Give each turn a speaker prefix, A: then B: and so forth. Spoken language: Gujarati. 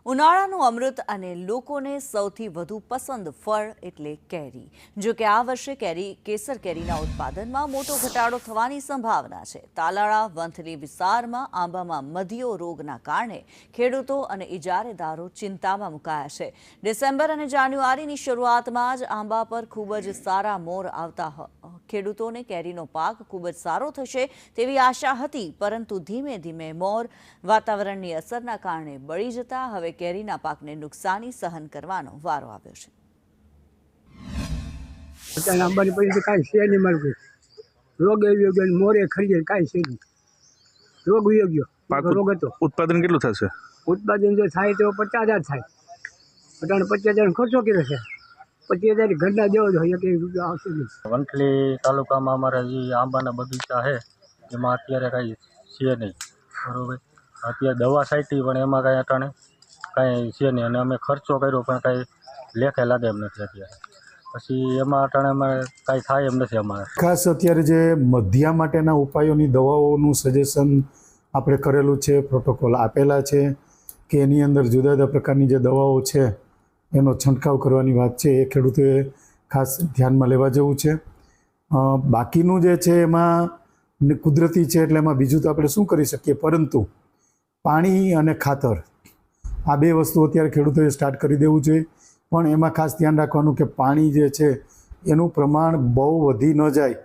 A: ઉનાળાનું અમૃત અને લોકોને સૌથી વધુ પસંદ ફળ એટલે કેરી. જો કે આ વર્ષે કેસર કેરીના ઉત્પાદનમાં મોટો ઘટાડો થવાની સંભાવના છે. તાલાળા વંથલી વિસ્તારમાં આંબામાં મધીયો રોગના કારણે ખેડૂતો અને ઇજારેદારો ચિંતામાં મુકાયા છે. ડિસેમ્બર અને જાન્યુઆરીની શરૂઆતમાં જ આંબા પર ખૂબ જ સારા મોર આવતા ખેડૂતોને કેરીનો પાક ખૂબ જ સારો થશે તેવી આશા હતી, પરંતુ ધીમે ધીમે મોર વાતાવરણની અસરના કારણે બળી જતા હવે કેરીના પાકને નુકસાની સહન કરવાનો વારો આવ્યો છે.
B: અત્યારે આંબાની પરિસ્થિતિ કાંઈ છે નહીં. મારું રોગ એવી ગયો, મોરે ખરી જાય, કાંઈ છે નહીં. રોગ ઉયો ગયો, રોગ હતો.
C: ઉત્પાદન કેટલું થશે?
B: ઉત્પાદન જો થાય તો 50,000 થાય. અત્યારે 50,000 ખર્ચો કર્યો છે. 25,000 ઘરના દેવો જોઈએ, કે રૂપિયા આવશે નહીં.
D: વંથલી તાલુકામાં અમારા જે આંબાના બગીચા છે એમાં અત્યારે કાંઈ છે નહીં, બરાબર. અત્યારે દવા છાંટી પણ એમાં કાંઈ અટાણે કાંઈ છે નહીં, અને અમે ખર્ચો કર્યો પણ કાંઈ લેખે લાગે એમ નથી અત્યારે. પછી એમાં અટાણે અમારે કાંઈ થાય એમ નથી અમારે.
E: ખાસ અત્યારે જે મધ્યા માટેના ઉપાયોની દવાઓનું સજેશન આપણે કરેલું છે, પ્રોટોકોલ આપેલા છે કે એની અંદર જુદા જુદા પ્રકારની જે દવાઓ છે એનો છંટકાવ કરવાની વાત છે, એ ખેડૂતોએ ખાસ ધ્યાનમાં લેવા જેવું છે. બાકીનું જે છે એમાં કુદરતી છે એટલે એમાં બીજું તો આપણે શું કરી શકીએ, પરંતુ પાણી અને ખાતર આ બે વસ્તુ અત્યારે ખેડૂતોએ સ્ટાર્ટ કરી દેવું જોઈએ. પણ એમાં ખાસ ધ્યાન રાખવાનું કે પાણી જે છે એનું પ્રમાણ બહુ વધી ન જાય